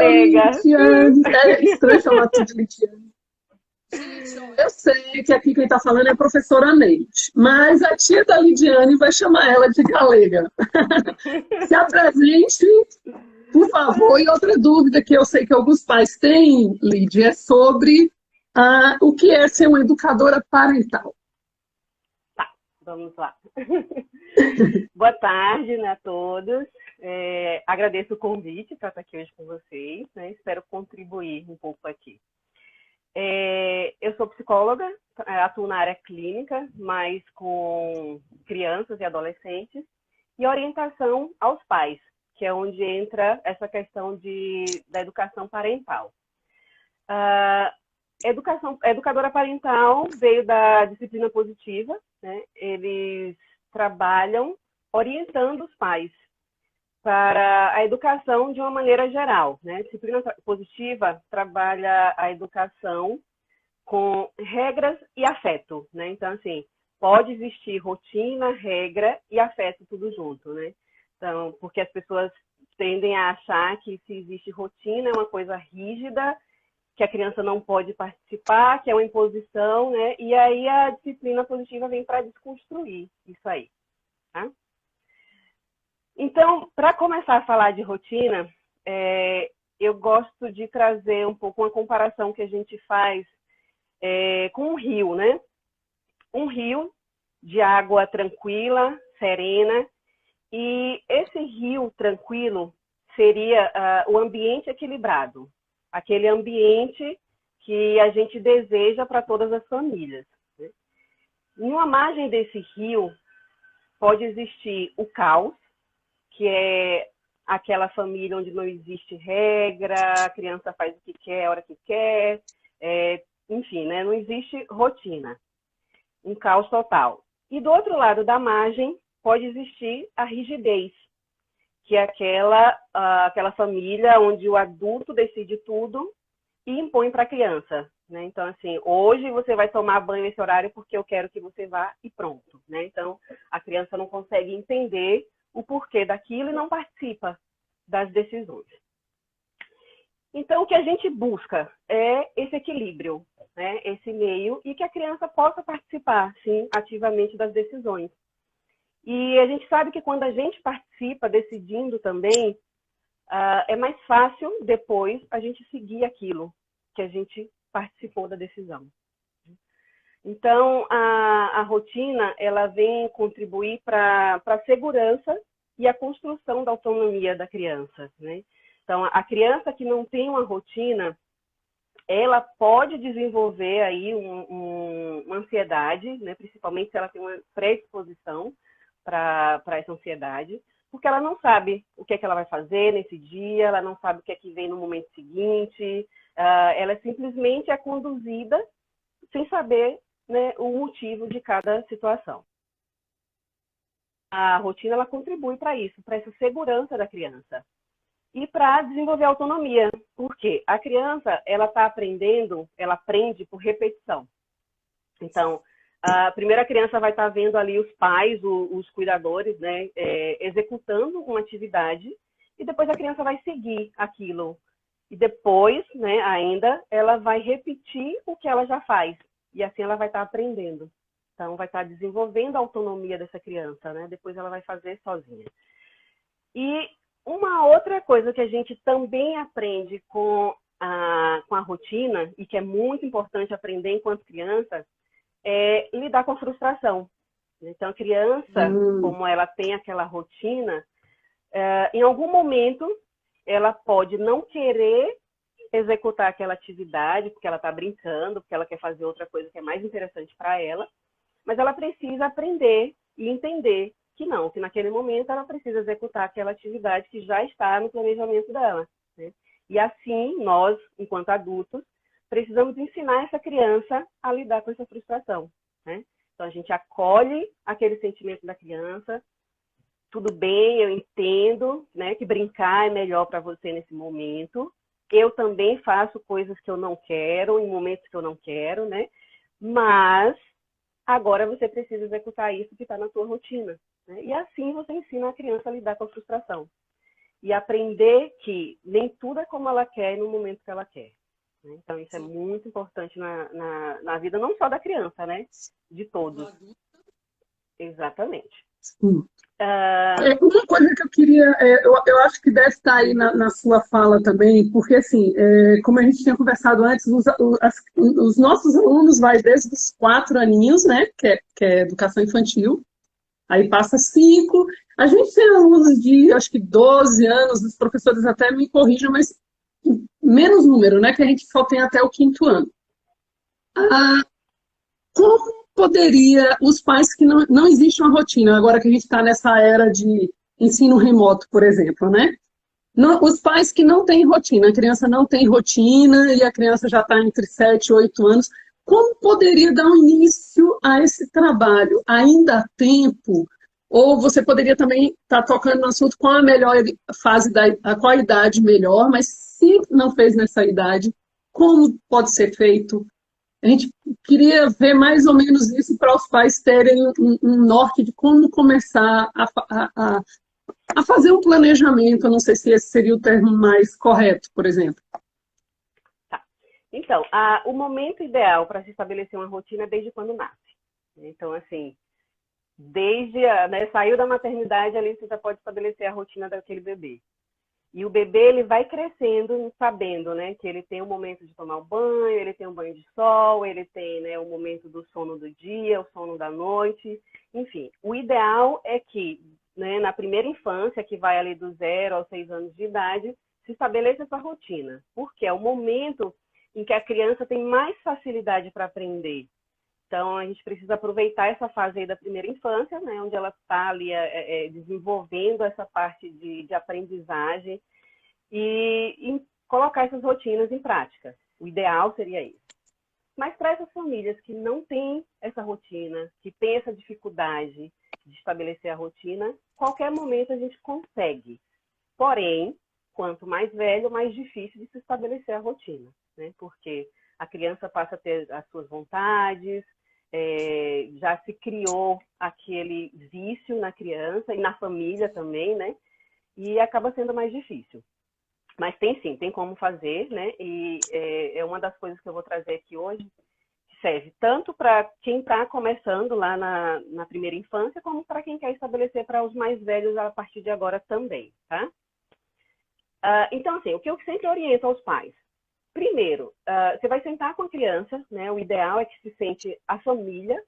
Galega. Lidiane. É estranho chamar tudo de Lidiane. Gente, ó, eu sei que aqui quem está falando é a professora Neide, mas a tia da Lidiane vai chamar ela de Galega. Se apresente, por favor. E outra dúvida que eu sei que alguns pais têm, Lídia, é sobre o que é ser uma educadora parental. Tá, vamos lá. Boa tarde, né, a todos. Agradeço o convite para estar aqui hoje com vocês, né? Espero contribuir um pouco aqui. Eu sou psicóloga, atuo na área clínica, mas com crianças e adolescentes, e orientação aos pais, que é onde entra essa questão da educação parental. Educadora parental veio da disciplina positiva, né? Eles trabalham orientando os pais para a educação de uma maneira geral, né? Disciplina positiva trabalha a educação com regras e afeto, né? Então, assim, pode existir rotina, regra e afeto tudo junto, né? Então, porque as pessoas tendem a achar que se existe rotina é uma coisa rígida, que a criança não pode participar, que é uma imposição, né? E aí a disciplina positiva vem para desconstruir isso aí, tá? Então, para começar a falar de rotina, eu gosto de trazer um pouco uma comparação que a gente faz com um rio, né? Um rio de água tranquila, serena, e esse rio tranquilo seria o ambiente equilibrado, aquele ambiente que a gente deseja para todas as famílias, né? Em uma margem desse rio pode existir o caos, que é aquela família onde não existe regra, a criança faz o que quer, a hora que quer, enfim, né? Não existe rotina, um caos total. E do outro lado da margem pode existir a rigidez, que é aquela família onde o adulto decide tudo e impõe para a criança, né? Então, assim, hoje você vai tomar banho nesse horário porque eu quero que você vá e pronto, né? Então, a criança não consegue entender o porquê daquilo e não participa das decisões. Então, o que a gente busca é esse equilíbrio, né? Esse meio, e que a criança possa participar, sim, ativamente das decisões. E a gente sabe que quando a gente participa decidindo também, é mais fácil depois a gente seguir aquilo que a gente participou da decisão. Então, a rotina, ela vem contribuir para a segurança e a construção da autonomia da criança, né? Então, a criança que não tem uma rotina, ela pode desenvolver aí uma ansiedade, né? Principalmente se ela tem uma predisposição para essa ansiedade, porque ela não sabe o que é que ela vai fazer nesse dia, ela não sabe o que é que vem no momento seguinte, ela simplesmente é conduzida sem saber, né, o motivo de cada situação. A rotina, ela contribui para isso, para essa segurança da criança. E para desenvolver a autonomia, porque a criança, ela está aprendendo, ela aprende por repetição. Então, a primeira criança vai estar vendo ali os pais, os cuidadores, né, executando uma atividade, e depois a criança vai seguir aquilo. E depois, né, ainda, ela vai repetir o que ela já faz. E assim ela vai estar aprendendo. Então, vai estar desenvolvendo a autonomia dessa criança, né? Depois ela vai fazer sozinha. E uma outra coisa que a gente também aprende com a rotina, e que é muito importante aprender enquanto criança, é lidar com a frustração. Então, a criança, como ela tem aquela rotina, em algum momento, ela pode não querer executar aquela atividade, porque ela está brincando, porque ela quer fazer outra coisa que é mais interessante para ela, mas ela precisa aprender e entender que não, que naquele momento ela precisa executar aquela atividade que já está no planejamento dela, né? E assim, nós, enquanto adultos, precisamos ensinar essa criança a lidar com essa frustração, né? Então, a gente acolhe aquele sentimento da criança, tudo bem, eu entendo, né, que brincar é melhor para você nesse momento. Eu também faço coisas que eu não quero, em momentos que eu não quero, né? Mas agora você precisa executar isso que está na sua rotina, né? E assim você ensina a criança a lidar com a frustração. e aprender que nem tudo é como ela quer e no momento que ela quer. Então, isso é muito importante na vida, não só da criança, né? De todos. Exatamente. Sim. Uma coisa que eu queria, eu acho que deve estar aí na sua fala também, porque assim, como a gente tinha conversado antes, os nossos alunos vai desde os 4 aninhos, né, que é educação infantil, aí passa 5, a gente tem alunos de, acho que 12 anos, os professores até me corrijam, mas menos número, né, que a gente só tem até o 5º ano. Como poderia os pais que não existe uma rotina, agora que a gente está nessa era de ensino remoto, por exemplo, né? Não, os pais que não têm rotina, a criança não tem rotina e a criança já está entre 7 e 8 anos, como poderia dar um início a esse trabalho? Ainda há tempo? Ou você poderia também estar tocando no assunto qual a melhor fase, qual a idade melhor, mas se não fez nessa idade, como pode ser feito? A gente queria ver mais ou menos isso para os pais terem um norte de como começar a fazer um planejamento. Eu não sei se esse seria o termo mais correto, por exemplo. Tá. Então, o momento ideal para se estabelecer uma rotina é desde quando nasce. Então, assim, desde saiu da maternidade, ali você já pode estabelecer a rotina daquele bebê. E o bebê, ele vai crescendo sabendo, né, que ele tem um momento de tomar um banho, ele tem um banho de sol, ele tem, né, o momento do sono do dia, o sono da noite, enfim. O ideal é que, né, na primeira infância, que vai ali do 0 aos 6 anos de idade, se estabeleça essa rotina, porque é o momento em que a criança tem mais facilidade para aprender. Então, a gente precisa aproveitar essa fase aí da primeira infância, né, onde ela está ali desenvolvendo essa parte de aprendizagem e colocar essas rotinas em prática. O ideal seria isso. Mas para essas famílias que não têm essa rotina, que têm essa dificuldade de estabelecer a rotina, qualquer momento a gente consegue. Porém, quanto mais velho, mais difícil de se estabelecer a rotina, né? Porque a criança passa a ter as suas vontades, já se criou aquele vício na criança e na família também, né? E acaba sendo mais difícil. Mas tem sim, tem como fazer, né? E é uma das coisas que eu vou trazer aqui hoje, que serve tanto para quem está começando lá na primeira infância, como para quem quer estabelecer para os mais velhos a partir de agora também, tá? Então, assim, o que eu sempre oriento aos pais? Primeiro, você vai sentar com a criança, né? O ideal é que se sente a família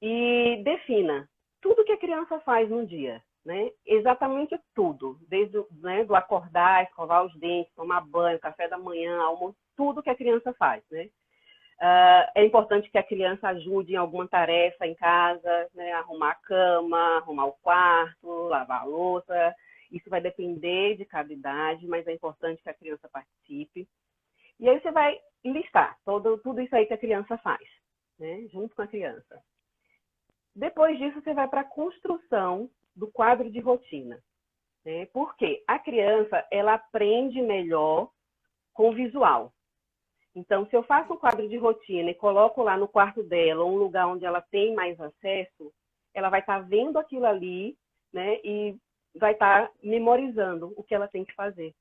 e defina tudo que a criança faz no dia, né? Exatamente tudo, desde do acordar, escovar os dentes, tomar banho, café da manhã, almoço, tudo que a criança faz, né? É importante que a criança ajude em alguma tarefa em casa, né? Arrumar a cama, arrumar o quarto, lavar a louça. Isso vai depender de cada idade, mas é importante que a criança participe. E aí você vai listar tudo isso aí que a criança faz, né? Junto com a criança. Depois disso, você vai para a construção do quadro de rotina, né? Porque a criança, ela aprende melhor com o visual. Então, se eu faço um quadro de rotina e coloco lá no quarto dela, um lugar onde ela tem mais acesso, ela vai estar vendo aquilo ali, né? E vai estar memorizando o que ela tem que fazer.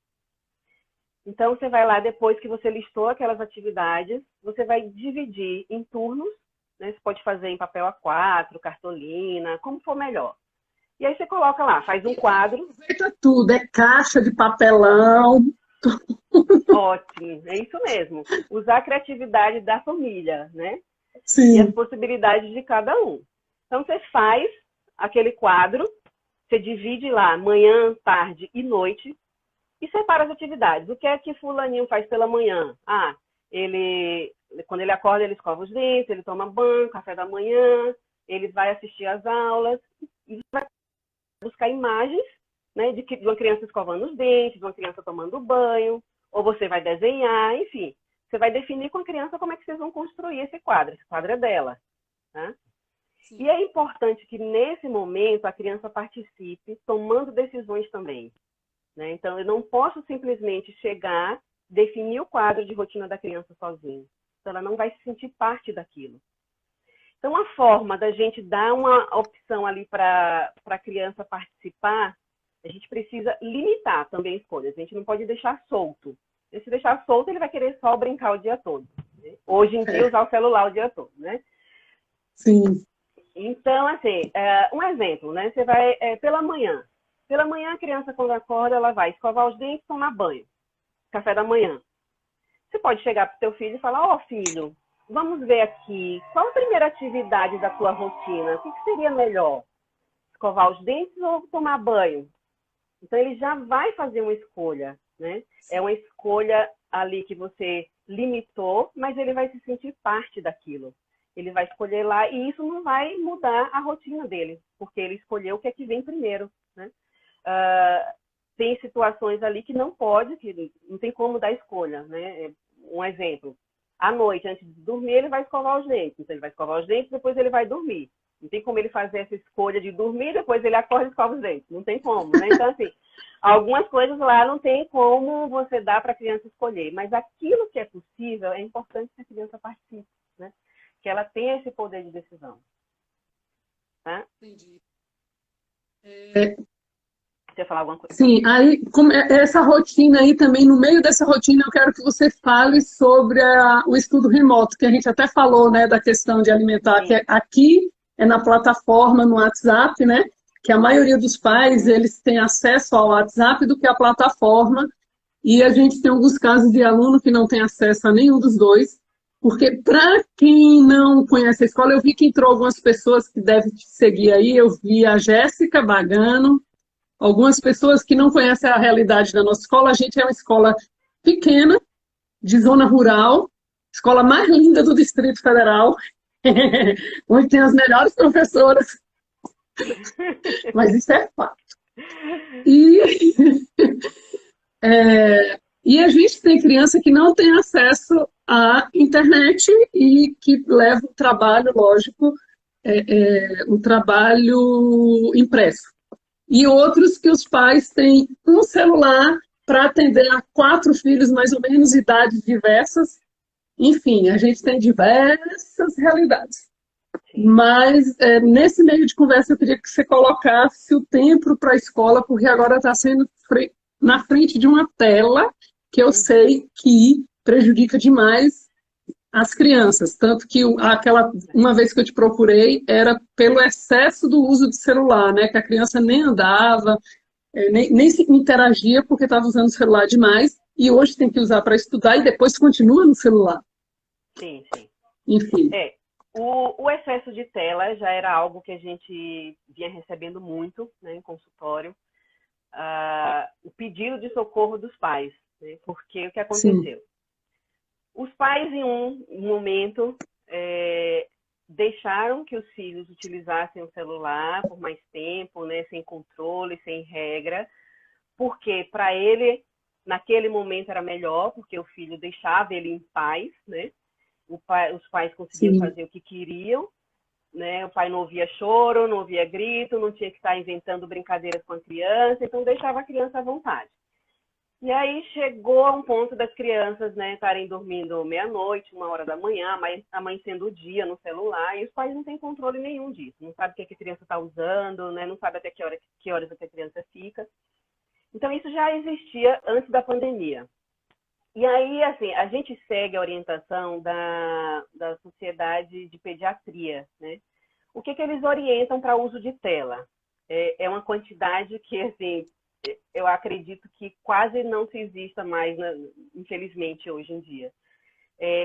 Então, você vai lá, depois que você listou aquelas atividades, você vai dividir em turnos, né? Você pode fazer em papel A4, cartolina, como for melhor. E aí você coloca lá, faz um quadro. Aproveita tudo, é caixa de papelão. Ótimo, é isso mesmo. Usar a criatividade da família, né? Sim. E as possibilidades de cada um. Então, você faz aquele quadro, você divide lá manhã, tarde e noite, e separa as atividades. O que é que fulaninho faz pela manhã? Quando ele acorda, ele escova os dentes, ele toma banho, café da manhã, ele vai assistir às aulas, e vai buscar imagens, né, de uma criança escovando os dentes, de uma criança tomando banho, ou você vai desenhar, enfim. Você vai definir com a criança como é que vocês vão construir esse quadro. Esse quadro é dela. Tá? E é importante que, nesse momento, a criança participe tomando decisões também. Né? Então, eu não posso simplesmente chegar, definir o quadro de rotina da criança sozinha. Então, ela não vai se sentir parte daquilo. Então, a forma da gente dar uma opção ali para a criança participar A gente precisa limitar também escolhas. A gente não pode deixar solto. Se deixar solto, ele vai querer só brincar o dia todo. Né? Hoje em dia, usar o celular o dia todo, né? Sim. Então, assim, um exemplo, né? Você vai pela manhã. Pela manhã, a criança, quando acorda, ela vai escovar os dentes e tomar banho. Café da manhã. Você pode chegar para o seu filho e falar, ó, filho, vamos ver aqui, qual a primeira atividade da tua rotina? O que seria melhor? Escovar os dentes ou tomar banho? Então, ele já vai fazer uma escolha, né? É uma escolha ali que você limitou, mas ele vai se sentir parte daquilo. Ele vai escolher lá e isso não vai mudar a rotina dele, porque ele escolheu o que é que vem primeiro, né? Tem situações ali que não pode, que não tem como dar escolha, né? Um exemplo, à noite, antes de dormir, ele vai escovar os dentes. Então, ele vai escovar os dentes, depois ele vai dormir. Não tem como ele fazer essa escolha de dormir, depois ele acorda e escova os dentes. Não tem como, né? Então, assim, algumas coisas lá não tem como você dar para a criança escolher. Mas aquilo que é possível, é importante que a criança participe, né? Que ela tenha esse poder de decisão. Tá? Entendi. Você ia falar alguma coisa? Sim, aí essa rotina aí também, no meio dessa rotina, eu quero que você fale sobre o estudo remoto, que a gente até falou, né, da questão de alimentar, que aqui é na plataforma, no WhatsApp, né, que a maioria dos pais, eles têm acesso ao WhatsApp do que à plataforma, e a gente tem alguns casos de aluno que não tem acesso a nenhum dos dois, porque para quem não conhece a escola, eu vi que entrou algumas pessoas que devem te seguir aí, eu vi a Jéssica Bagano, algumas pessoas que não conhecem a realidade da nossa escola. A gente é uma escola pequena, de zona rural, escola mais linda do Distrito Federal, onde tem as melhores professoras, mas isso é fato. E, e a gente tem criança que não tem acesso à internet e que leva o trabalho, lógico, o trabalho impresso. E outros que os pais têm um celular para atender a 4 filhos, mais ou menos, idades diversas. Enfim, a gente tem diversas realidades. Mas, nesse meio de conversa, eu queria que você colocasse o tempo para a escola, porque agora está sendo na frente de uma tela que eu sei que prejudica demais as crianças. Tanto que uma vez que eu te procurei, era pelo excesso do uso de celular, né? Que a criança nem andava, nem se interagia porque estava usando o celular demais, e hoje tem que usar para estudar e depois continua no celular. Sim, sim. Enfim. O excesso de tela já era algo que a gente vinha recebendo muito, né, em consultório. O pedido de socorro dos pais, né, porque o que aconteceu? Sim. Os pais, em um momento, deixaram que os filhos utilizassem o celular por mais tempo, né, sem controle, sem regra, porque para ele, naquele momento, era melhor, porque o filho deixava ele em paz, né? Os pais conseguiam fazer o que queriam, né? O pai não ouvia choro, não ouvia grito, não tinha que estar inventando brincadeiras com a criança, então deixava a criança à vontade. E aí chegou a um ponto das crianças, né, estarem dormindo meia-noite, 1h da manhã, amanhecendo o dia no celular, e os pais não têm controle nenhum disso, não sabe o que a criança está usando, né, não sabe até que horas a criança fica. Então isso já existia antes da pandemia. E aí, assim, a gente segue a orientação da Sociedade de Pediatria, né? O que eles orientam para uso de tela? É uma quantidade que, assim, eu acredito que quase não se exista mais, né, infelizmente, hoje em dia.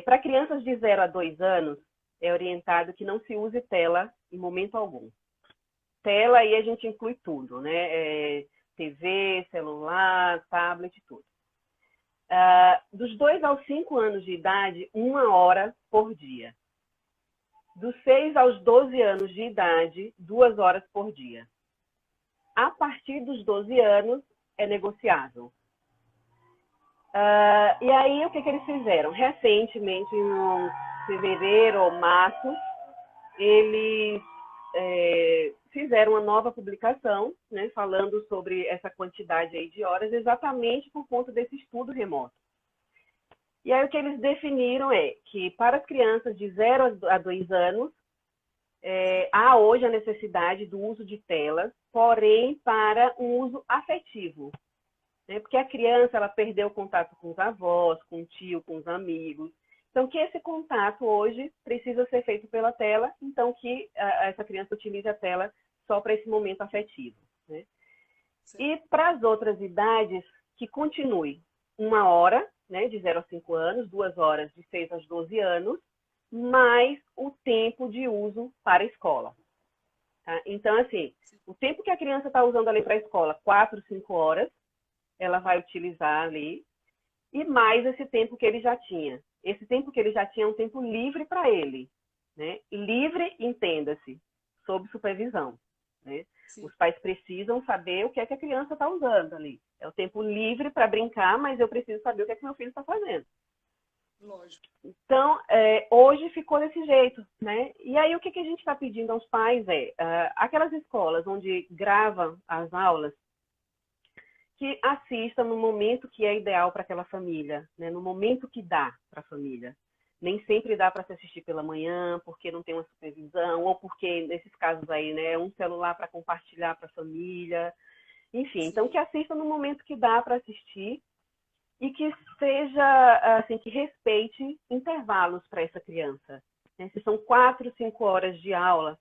Para crianças de 0 a 2 anos, é orientado que não se use tela em momento algum. Tela aí a gente inclui tudo, né? TV, celular, tablet, tudo. Dos 2 aos 5 anos de idade, 1 hora por dia. Dos 6 aos 12 anos de idade, 2 horas por dia. A partir dos 12 anos, é negociável. E aí, o que eles fizeram? Recentemente, em fevereiro ou março, eles fizeram uma nova publicação, né, falando sobre essa quantidade aí de horas, exatamente por conta desse estudo remoto. E aí, o que eles definiram é que, para as crianças de 0 a 2 anos, há hoje a necessidade do uso de telas, porém para um uso afetivo, né? Porque a criança ela perdeu o contato com os avós, com o tio, com os amigos. Então, que esse contato hoje precisa ser feito pela tela, então que essa criança utilize a tela só para esse momento afetivo, né? E para as outras idades, que continue 1 hora, né, de 0 a 5 anos, 2 horas de 6 a 12 anos, mais o tempo de uso para a escola. Tá? Então, assim, o tempo que a criança está usando ali para a escola, 4, 5 horas, ela vai utilizar ali, e mais esse tempo que ele já tinha. Esse tempo que ele já tinha é um tempo livre para ele, né? Livre, entenda-se, sob supervisão, né? Os pais precisam saber o que é que a criança está usando ali. É o tempo livre para brincar, mas eu preciso saber o que é que meu filho está fazendo. Lógico. Então, hoje ficou desse jeito, né? E aí o que a gente está pedindo aos pais aquelas escolas onde gravam as aulas, que assistam no momento que é ideal para aquela família, né? No momento que dá para a família. Nem sempre dá para se assistir pela manhã, porque não tem uma supervisão, ou porque, nesses casos aí, né, é um celular para compartilhar para a família. Enfim, então que assistam no momento que dá para assistir e que seja, assim, que respeite intervalos para essa criança. Né? Se são 4, 5 horas de aula,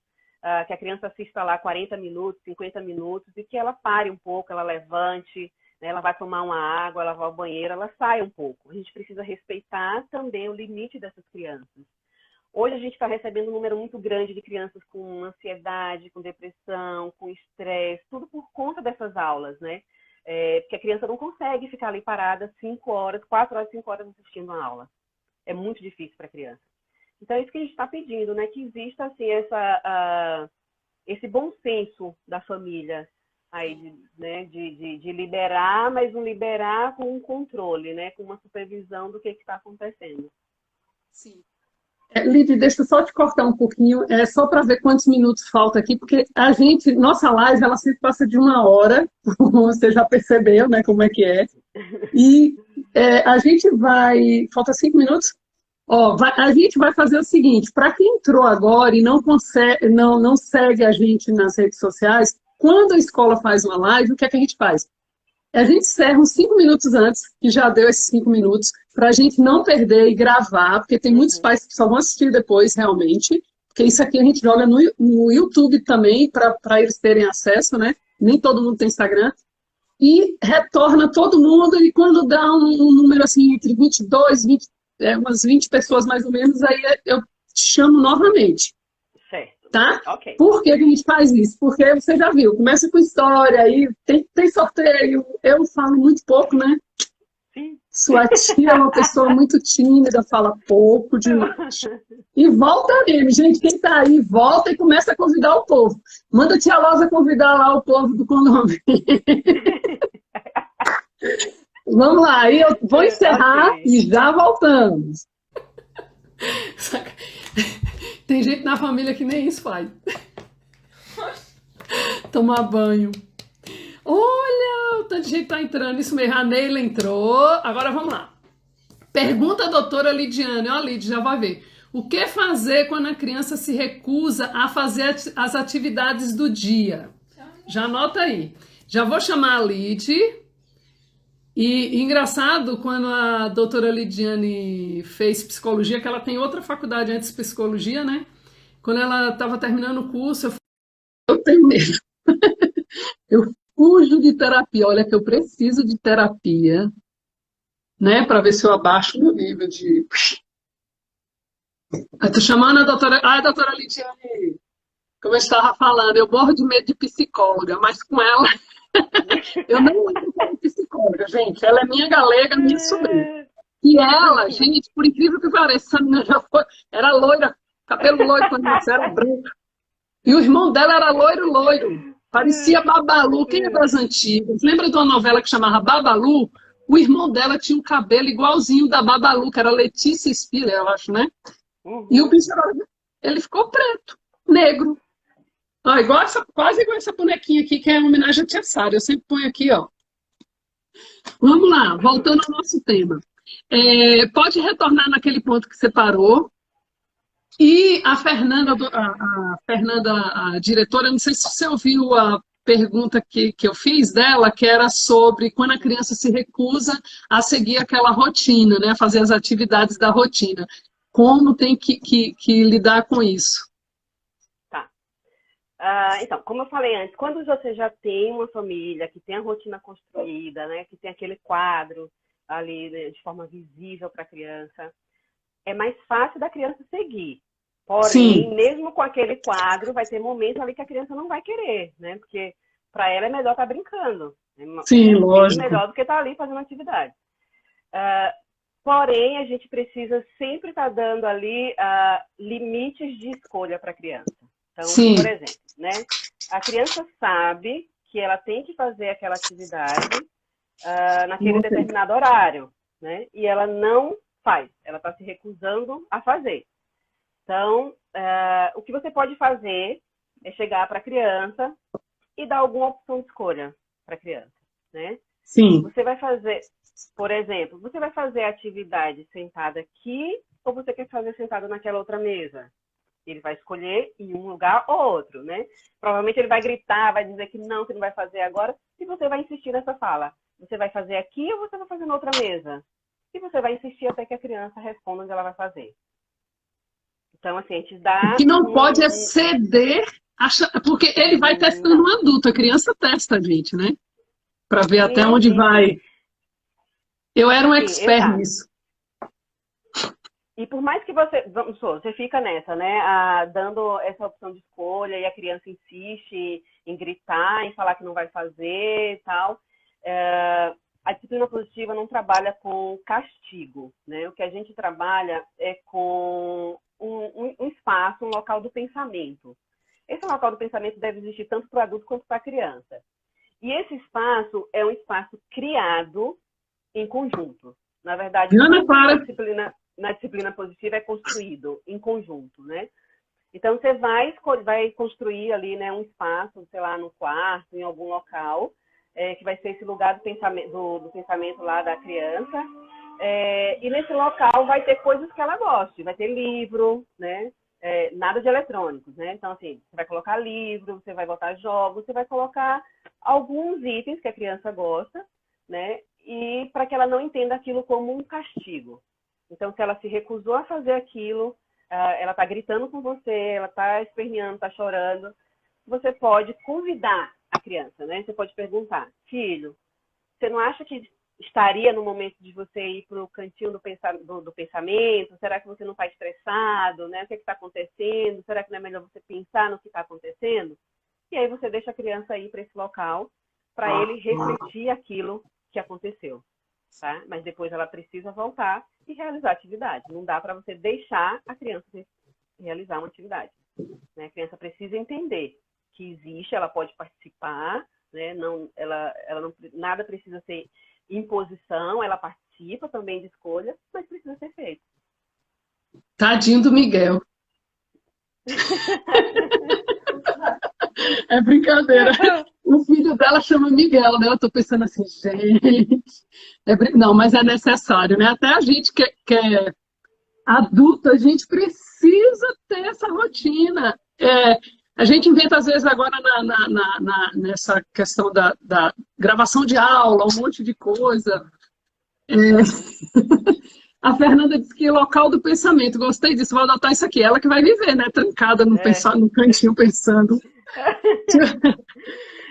que a criança assista lá 40 minutos, 50 minutos, e que ela pare um pouco, ela levante, né? Ela vai tomar uma água, ela vai ao banheiro, ela sai um pouco. A gente precisa respeitar também o limite dessas crianças. Hoje a gente está recebendo um número muito grande de crianças com ansiedade, com depressão, com estresse, tudo por conta dessas aulas, né? Porque a criança não consegue ficar ali parada 5 horas, 4 horas, 5 horas assistindo a aula. É muito difícil para a criança. Então, é isso que a gente está pedindo, né? Que exista, assim, esse bom senso da família aí, né? De liberar, mas não liberar com um controle, né? Com uma supervisão do que está acontecendo. Sim. Lidy, deixa eu só te cortar um pouquinho, só para ver quantos minutos falta aqui, porque nossa live, ela sempre passa de 1 hora, como você já percebeu, né? Como é que é. E a gente vai... Falta 5 minutos? A gente vai fazer o seguinte, para quem entrou agora e não segue a gente nas redes sociais, quando a escola faz uma live, o que é que a gente faz? A gente encerra uns 5 minutos antes, que já deu esses 5 minutos, para a gente não perder e gravar, porque tem muitos pais que só vão assistir depois, realmente, porque isso aqui a gente joga no YouTube também, para eles terem acesso, né? Nem todo mundo tem Instagram. E retorna todo mundo, e quando dá um número assim, entre 22, umas 20 pessoas mais ou menos, aí eu te chamo novamente. Certo. Tá? Okay. Por que a gente faz isso? Porque você já viu, começa com história, aí tem sorteio, eu falo muito pouco, né? Sim. Sua tia é uma pessoa muito tímida, fala pouco demais. E volta mesmo, gente, quem tá aí, volta e começa a convidar o povo. Manda a tia Losa convidar lá o povo do condomínio. Vamos lá, aí eu vou encerrar e já voltamos. Tem gente na família que nem isso faz. Tomar banho. Olha, o tanto de gente tá entrando. Isso mesmo, a Neila entrou. Agora vamos lá. Pergunta a doutora Lidiane. Ó, Lid, já vai ver. O que fazer quando a criança se recusa a fazer as atividades do dia? Já anota aí. Já vou chamar a Lid. E engraçado, quando a doutora Lidiane fez psicologia, que ela tem outra faculdade antes de psicologia, né? Quando ela estava terminando o curso, eu tenho medo. Eu fujo de terapia. Olha que eu preciso de terapia, né? Para ver se eu abaixo o meu nível de... Estou chamando a doutora... a doutora Lidiane, como eu estava falando, eu morro de medo de psicóloga, mas com ela... Eu não entro como psicóloga, gente. Ela é minha galega, minha sobrinha. E ela, gente, por incrível que pareça, essa menina já foi... Era loira, cabelo loiro quando você era branca. E o irmão dela era loiro. Parecia Babalu. Quem é das antigas? Lembra de uma novela que chamava Babalu? O irmão dela tinha um cabelo igualzinho da Babalu, que era Letícia Spiller, eu acho, né? E o bicho, ele ficou preto, negro. Quase igual essa bonequinha aqui, que é uma homenagem a Tia Sara. Eu sempre ponho aqui, ó. Vamos lá, voltando ao nosso tema. Pode retornar naquele ponto que você parou. E a Fernanda, a diretora, não sei se você ouviu a pergunta que eu fiz dela, que era sobre quando a criança se recusa a seguir aquela rotina, né, a fazer as atividades da rotina. Como tem que lidar com isso? Tá. Então, como eu falei antes, quando você já tem uma família que tem a rotina construída, né, que tem aquele quadro ali, né, de forma visível para a criança, é mais fácil da criança seguir. Porém, Sim, mesmo com aquele quadro, vai ter momentos ali que a criança não vai querer, né? Porque para ela é melhor estar brincando. sim, É bem lógico. melhor do que estar ali fazendo atividade. Porém, a gente precisa sempre estar dando ali limites de escolha para a criança. Então, por Sim, exemplo, né? A criança sabe que ela tem que fazer aquela atividade naquele ok. determinado horário, né? E ela não faz, ela está se recusando a fazer. Então, o que você pode fazer é chegar para a criança e dar alguma opção de escolha para a criança, né? Sim. Você vai fazer, por exemplo, você vai fazer a atividade sentada aqui ou você quer fazer sentado naquela outra mesa? Ele vai escolher em um lugar ou outro, né? Provavelmente ele vai gritar, vai dizer que não vai fazer agora, e você vai insistir nessa fala. Você vai fazer aqui ou você vai fazer na outra mesa? E você vai insistir até que a criança responda onde ela vai fazer. Então, assim, a gente O dá que não pode é um. ceder, porque ele vai testando Não. um adulto, a criança testa a gente, né? Para ver até Sim, onde sim, sim. vai. Eu era um Sim, expert exato. nisso. E por mais que você, vamos supor, você fica nessa, né, dando essa opção de escolha e a criança insiste em gritar, em falar que não vai fazer e tal, a disciplina positiva não trabalha com castigo, né? O que a gente trabalha é com um espaço, um local do pensamento. Esse local do pensamento deve existir tanto para o adulto quanto para a criança. E esse espaço é um espaço criado em conjunto. Na verdade, Ana tudo Clara, na disciplina positiva é construído em conjunto, né? Então, você vai construir ali, né, um espaço, sei lá, no quarto, em algum local, que vai ser esse lugar do pensamento lá da criança. E nesse local vai ter coisas que ela goste. Vai ter livro, né? Nada de eletrônicos, né? Então, assim, você vai colocar livro, você vai botar jogos, você vai colocar alguns itens que a criança gosta, né? E para que ela não entenda aquilo como um castigo. Então, se ela se recusou a fazer aquilo, ela está gritando com você, ela está esperneando, está chorando, você pode convidar a criança, né? Você pode perguntar, filho, você não acha que estaria no momento de você ir para o cantinho do pensamento? Será que você não está estressado? Né? O que está acontecendo? Será que não é melhor você pensar no que está acontecendo? E aí você deixa a criança ir para esse local para ele refletir aquilo que aconteceu. Tá? Mas depois ela precisa voltar e realizar a atividade. Não dá para você deixar a criança realizar uma atividade. Né? A criança precisa entender que existe, ela pode participar, né? Nada precisa ser imposição, ela participa também de escolha, mas precisa ser feito. tadinho do Miguel. É brincadeira. O filho dela chama Miguel, né? Eu tô pensando assim, gente. Não, mas é necessário, né? Até a gente que é adulto, a gente precisa ter essa rotina. A gente inventa, às vezes, agora nessa questão da gravação de aula, um monte de coisa. É, a Fernanda disse que é local do pensamento. Gostei disso, vou adotar isso aqui. Ela que vai viver, né? Trancada no cantinho pensando.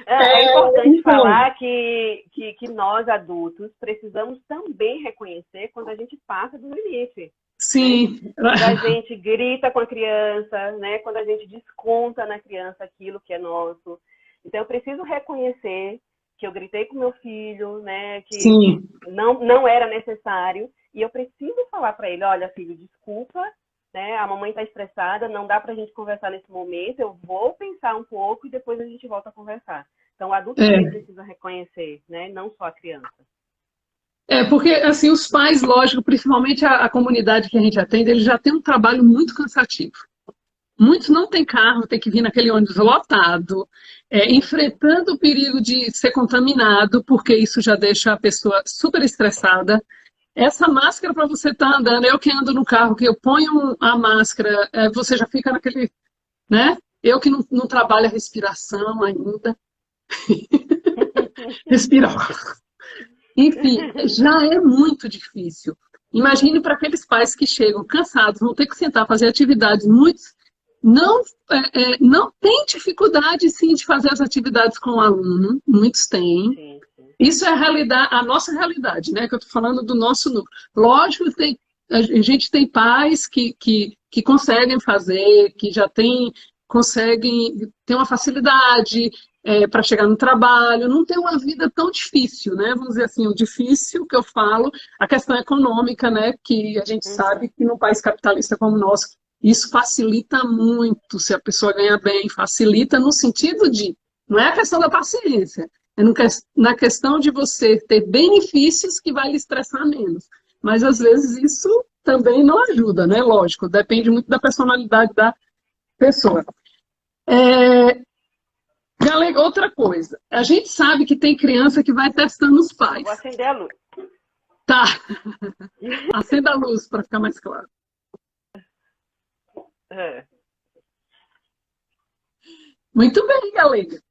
É importante Então, falar que nós, adultos, precisamos também reconhecer quando a gente passa do limite. Né? sim, Quando a gente grita com a criança, né? Quando a gente desconta na criança aquilo que é nosso. Então, eu preciso reconhecer que eu gritei com meu filho, né? Que sim. não era necessário. E eu preciso falar para ele, olha, filho, desculpa, né? A mamãe está estressada, não dá para a gente conversar nesse momento, eu vou pensar um pouco e depois a gente volta a conversar. Então, o adulto também É. precisa reconhecer, né? Não só a criança. Porque assim, os pais, lógico, principalmente a comunidade que a gente atende, eles já têm um trabalho muito cansativo. Muitos não têm carro, tem que vir naquele ônibus lotado, enfrentando o perigo de ser contaminado, porque isso já deixa a pessoa super estressada. essa máscara para você estar andando, eu que ando no carro, que eu ponho a máscara, você já fica naquele, né? Eu que não trabalho a respiração ainda, respirar. Enfim, já é muito difícil. Imagine para aqueles pais que chegam cansados, vão ter que sentar, fazer atividades. Muitos não têm dificuldade, sim, de fazer as atividades com o aluno. Muitos têm. Sim, sim. Isso é a realidade, a nossa realidade, né? Que eu estou falando do nosso núcleo. Lógico, a gente tem pais que conseguem fazer, que já conseguem ter uma facilidade para chegar no trabalho, não tem uma vida tão difícil, né? Vamos dizer assim, o difícil que eu falo, a questão econômica, né? Que a gente sabe que num país capitalista como o nosso, isso facilita muito se a pessoa ganha bem, facilita no sentido de, não é a questão da paciência, na questão de você ter benefícios que vai lhe estressar menos. Mas às vezes isso também não ajuda, né? Lógico, depende muito da personalidade da pessoa. Galera, outra coisa, a gente sabe que tem criança que vai testando os pais. Vou acender a luz. Tá. Acenda a luz para ficar mais claro. Muito bem, galera.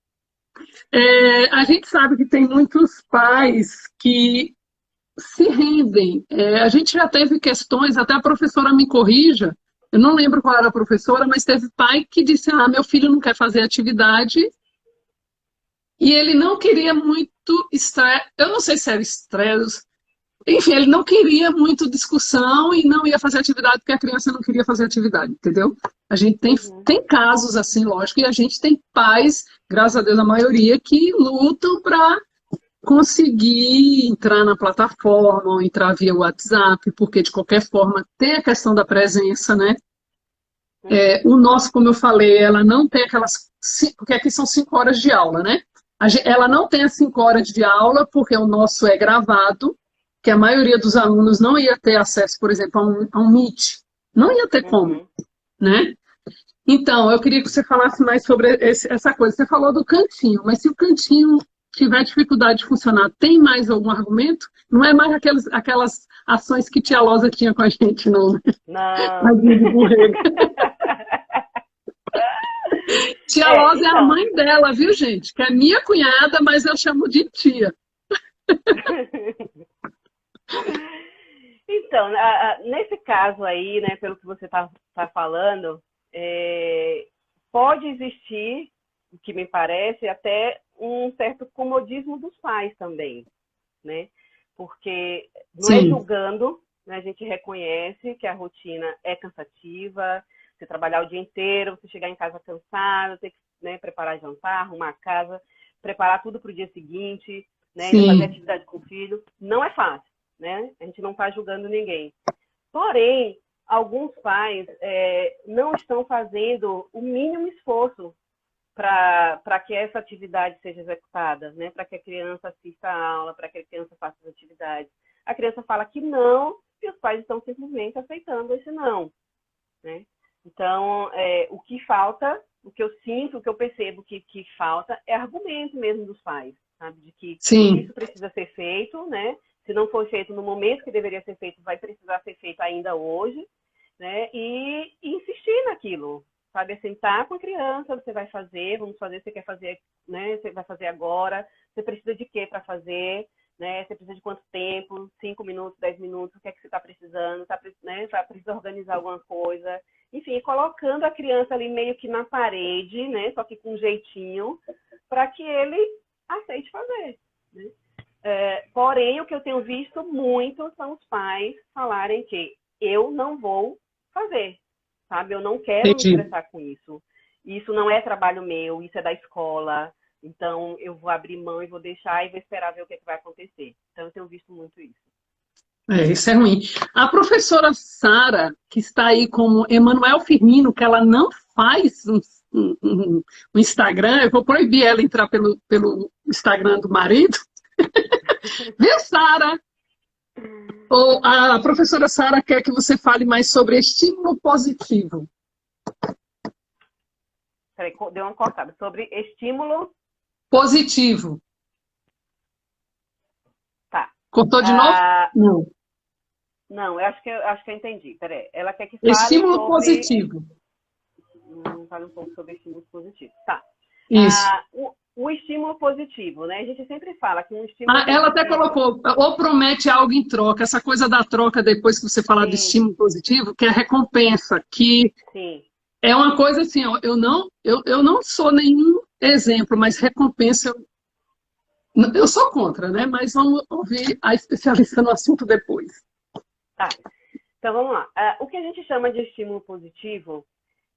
A gente sabe que tem muitos pais que se rendem. A gente já teve questões, até a professora me corrija, eu não lembro qual era a professora, mas teve pai que disse, meu filho não quer fazer atividade, e ele não queria muito estresse, eu não sei se era estresse, enfim, ele não queria muito discussão e não ia fazer atividade porque a criança não queria fazer atividade, entendeu? A gente tem casos assim, lógico, e a gente tem pais, graças a Deus a maioria, que lutam para conseguir entrar na plataforma ou entrar via WhatsApp, porque de qualquer forma tem a questão da presença, né? O nosso, como eu falei, ela não tem aquelas... Porque aqui são 5 horas de aula, né? Ela não tem as 5 horas de aula porque o nosso é gravado, que a maioria dos alunos não ia ter acesso, por exemplo, a um Meet. Não ia ter como, né? Então, eu queria que você falasse mais sobre essa coisa. Você falou do cantinho, mas se o cantinho tiver dificuldade de funcionar, tem mais algum argumento? Não é mais aquelas ações que tia Losa tinha com a gente, não, né? Não. Tia Losa é a mãe dela, viu, gente? Que é minha cunhada, mas eu chamo de tia. Então, nesse caso aí, né, pelo que você está falando, pode existir, o que me parece, até um certo comodismo dos pais também, né? Porque não é julgando, né, a gente reconhece que a rotina é cansativa, você trabalhar o dia inteiro, você chegar em casa cansado, ter que, né, preparar jantar, arrumar a casa, preparar tudo para o dia seguinte, né, fazer atividade com o filho, não é fácil, né? A gente não está julgando ninguém. Porém, alguns pais não estão fazendo o mínimo esforço para que essa atividade seja executada, né? Para que a criança assista a aula, para que a criança faça as atividades. A criança fala que não, e os pais estão simplesmente aceitando esse não, né? Então, o que falta, o que eu sinto, o que eu percebo que falta é argumento mesmo dos pais, sabe? De que isso precisa ser feito, né? Se não for feito no momento que deveria ser feito, vai precisar ser feito ainda hoje, né? E insistir naquilo, sabe? Sentar com a criança, você vai fazer, vamos fazer, você quer fazer, né? Você vai fazer agora, você precisa de quê para fazer, né? Você precisa de quanto tempo? 5 minutos, 10 minutos, o que é que você está precisando? Né? Precisa organizar alguma coisa. Enfim, colocando a criança ali meio que na parede, né? Só que com um jeitinho, para que ele aceite fazer, né? Porém, o que eu tenho visto muito são os pais falarem que eu não vou fazer, sabe? Eu não quero me estressar com isso. Isso não é trabalho meu, isso é da escola. Então, eu vou abrir mão e vou deixar e vou esperar ver o que vai acontecer. Então, eu tenho visto muito isso. Isso é ruim. A professora Sara, que está aí como Emanuel Firmino, que ela não faz um Instagram, eu vou proibir ela entrar pelo Instagram do marido. Viu, Sara? A professora Sara quer que você fale mais sobre estímulo positivo. Peraí, deu uma cortada. Sobre estímulo positivo. Tá. Cortou de novo? Não. Não, eu acho que eu entendi. Peraí. Ela quer que fale Estímulo sobre... positivo. Fale um pouco sobre estímulos positivos. Tá. Isso. O estímulo positivo, né? A gente sempre fala que um estímulo Ela até positivo... colocou, ou promete algo em troca, essa coisa da troca depois que você falar do Sim, estímulo positivo, que é a recompensa, que sim. é uma coisa assim, ó, eu não sou nenhum exemplo, mas recompensa, eu sou contra, né? Mas vamos ouvir a especialista no assunto depois. Tá. Então, vamos lá. O que a gente chama de estímulo positivo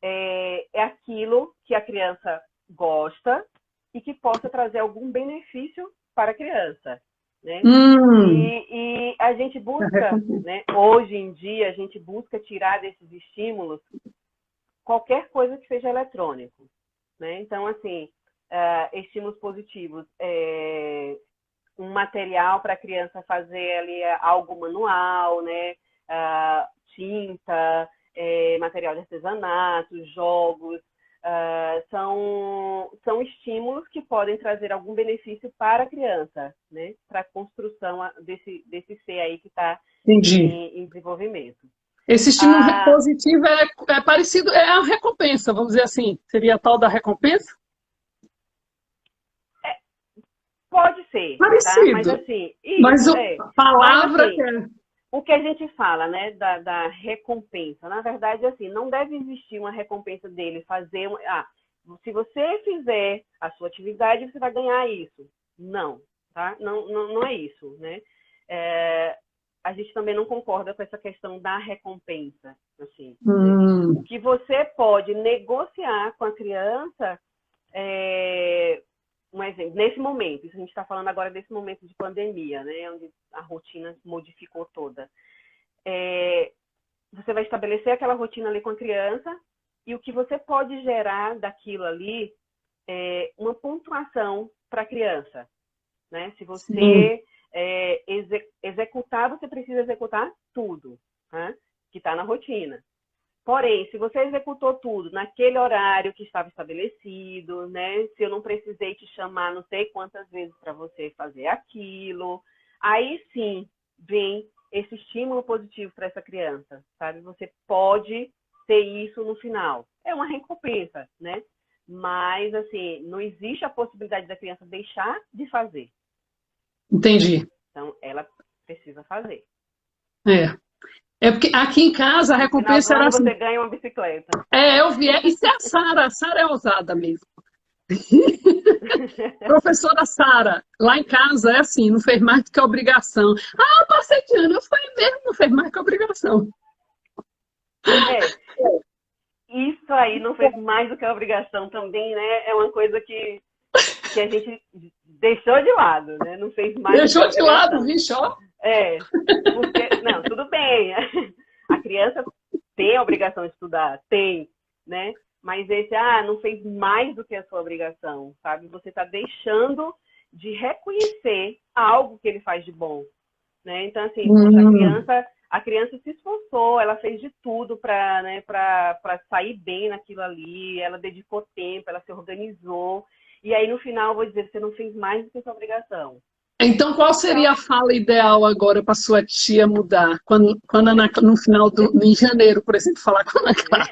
é aquilo que a criança gosta e que possa trazer algum benefício para a criança, né? E a gente busca, né, hoje em dia, a gente busca tirar desses estímulos qualquer coisa que seja eletrônico, né? Então, assim, estímulos positivos, um material para a criança fazer ali algo manual, né? Tinta, material de artesanato, jogos, são estímulos que podem trazer algum benefício para a criança, né? Para a construção desse ser aí que está em desenvolvimento. Esse estímulo positivo é parecido, é a recompensa, vamos dizer assim. Seria a tal da recompensa? Pode ser, parecido. Tá? Mas assim, isso, mas a palavra mas, assim, o que a gente fala, né, da recompensa, na verdade, assim, não deve existir uma recompensa dele fazer se você fizer a sua atividade, você vai ganhar isso. Não, tá? Não é isso, né? A gente também não concorda com essa questão da recompensa, assim. Né? O que você pode negociar com a criança um exemplo, nesse momento, isso a gente está falando agora desse momento de pandemia, né, onde a rotina modificou toda. Você vai estabelecer aquela rotina ali com a criança e o que você pode gerar daquilo ali é uma pontuação para a criança. Né? Se você executar, você precisa executar tudo, né? Que está na rotina. Porém, se você executou tudo naquele horário que estava estabelecido, né? Se eu não precisei te chamar não sei quantas vezes para você fazer aquilo, aí sim vem esse estímulo positivo para essa criança, sabe? Você pode ter isso no final. É uma recompensa, né? Mas, assim, não existe a possibilidade da criança deixar de fazer. Entendi. Então, ela precisa fazer. É porque aqui em casa a recompensa era assim. Você ganha uma bicicleta. Eu vi. Isso é a Sara. A Sara é ousada mesmo. Professora Sara, lá em casa é assim, não fez mais do que obrigação. Eu passei de ano, eu falei mesmo, não fez mais do que obrigação. Isso aí não fez mais do que obrigação também, né? É uma coisa que a gente deixou de lado, né? Não fez mais deixou do que obrigação. De lado, bicho, ó. Porque, não, tudo bem. A criança tem a obrigação de estudar, tem, né? Mas esse, não fez mais do que a sua obrigação, sabe? Você está deixando de reconhecer algo que ele faz de bom, né? Então, assim, a criança se esforçou, ela fez de tudo para, né, para sair bem naquilo ali, ela dedicou tempo, ela se organizou, e aí no final eu vou dizer, você não fez mais do que a sua obrigação. Então, qual seria a fala ideal agora para sua tia mudar? Quando no final em janeiro, por exemplo, falar com a Ana Clara.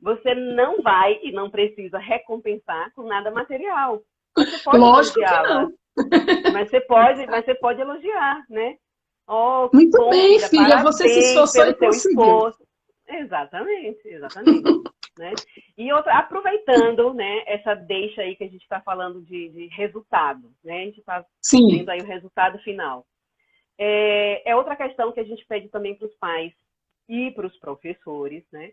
Você não vai e não precisa recompensar com nada material. Você pode Lógico que não. Mas você pode elogiar, né? Muito bom, bem, filha, você se esforçou e conseguiu. Exatamente. Né? E aproveitando, né, essa deixa aí que a gente está falando de resultado, né? A gente está vendo aí o resultado final. É outra questão que a gente pede também para os pais e para os professores, né?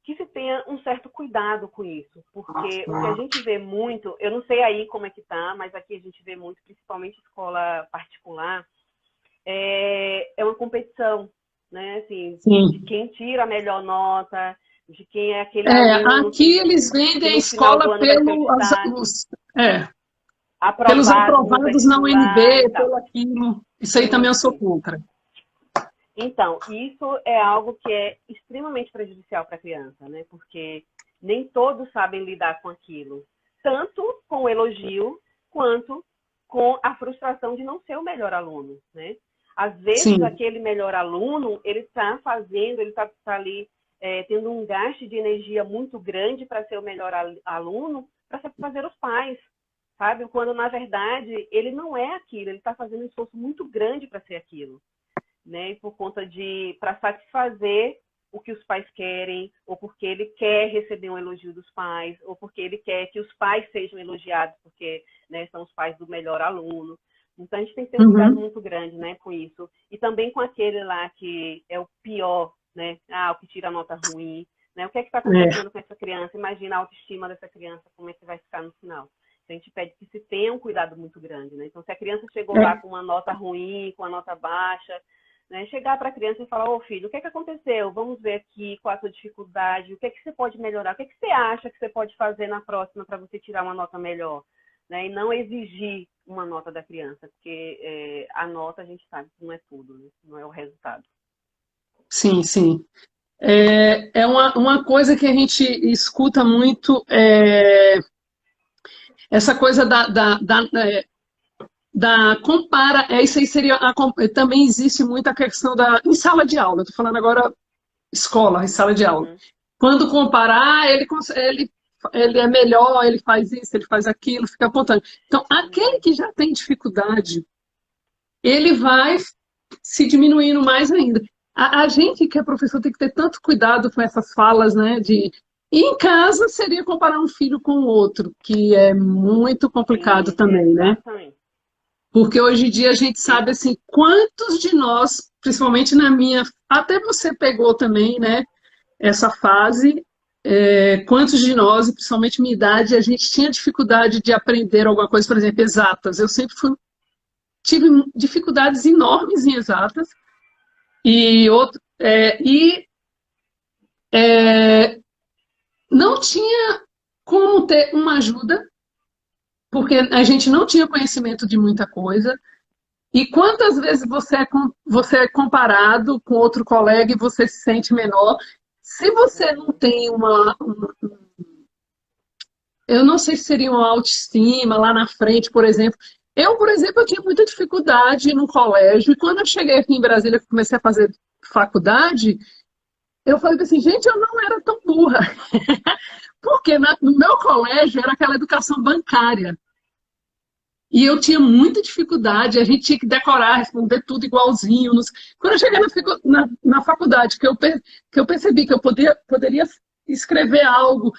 Que se tenha um certo cuidado com isso, porque o que a gente vê muito, eu não sei aí como é que tá, mas aqui a gente vê muito, principalmente escola particular, é uma competição, né? Assim, de quem tira a melhor nota, de quem é aquele aluno aqui eles vendem a escola pelos aprovados na UNB, pelo aquilo. Isso aí também eu sou contra. Então, isso é algo que é extremamente prejudicial para a criança, né? Porque nem todos sabem lidar com aquilo. Tanto com o elogio, quanto com a frustração de não ser o melhor aluno, né? Às vezes, sim. aquele melhor aluno, ele está fazendo, ele está ali tendo um gasto de energia muito grande para ser o melhor aluno, para satisfazer os pais, sabe? Quando, na verdade, ele não é aquilo, ele está fazendo um esforço muito grande para ser aquilo, né? E por conta para satisfazer o que os pais querem, ou porque ele quer receber um elogio dos pais, ou porque ele quer que os pais sejam elogiados, porque, né, são os pais do melhor aluno. Então, a gente tem que ter um cuidado Uhum. muito grande, né, com isso. E também com aquele lá que é o pior, né? O que tira a nota ruim. Né? O que é que está É, acontecendo com essa criança? Imagina a autoestima dessa criança, como é que vai ficar no final. Então, a gente pede que se tenha um cuidado muito grande, né? Então, se a criança chegou lá é, com uma nota ruim, com uma nota baixa, né, chegar para a criança e falar, ô filho, o que é que aconteceu? Vamos ver aqui qual é a sua dificuldade, o que é que você pode melhorar, o que é que você acha que você pode fazer na próxima para você tirar uma nota melhor? Né? E não exigir uma nota da criança, porque a nota a gente sabe que não é tudo, né? Não é o resultado. sim, sim. É uma coisa que a gente escuta muito, essa coisa da compara, isso aí seria, também existe muita questão em sala de aula, estou falando agora escola, em sala de aula. Uhum. Quando comparar, ele é melhor, ele faz isso, ele faz aquilo, fica apontando. Então, aquele Uhum. que já tem dificuldade, ele vai se diminuindo mais ainda. A gente que é professor tem que ter tanto cuidado com essas falas, né? E em casa seria comparar um filho com o outro, que é muito complicado Sim, também, né? exatamente. Porque hoje em dia a gente sabe assim, quantos de nós, principalmente na minha, até você pegou também, né? Essa fase, quantos de nós, principalmente minha idade, a gente tinha dificuldade de aprender alguma coisa, por exemplo, exatas. Eu sempre tive dificuldades enormes em exatas e não tinha como ter uma ajuda, porque a gente não tinha conhecimento de muita coisa. E quantas vezes você é comparado com outro colega e você se sente menor? Se você não Uhum. tem eu não sei se seria uma autoestima lá na frente, por exemplo. Eu, por exemplo, eu tinha muita dificuldade no colégio, e quando eu cheguei aqui em Brasília, que comecei a fazer faculdade, eu falei assim, gente, eu não era tão burra. Porque no meu colégio era aquela educação bancária. E eu tinha muita dificuldade, a gente tinha que decorar, responder tudo igualzinho. Quando eu cheguei Uhum. na faculdade, que eu percebi que eu poderia escrever algo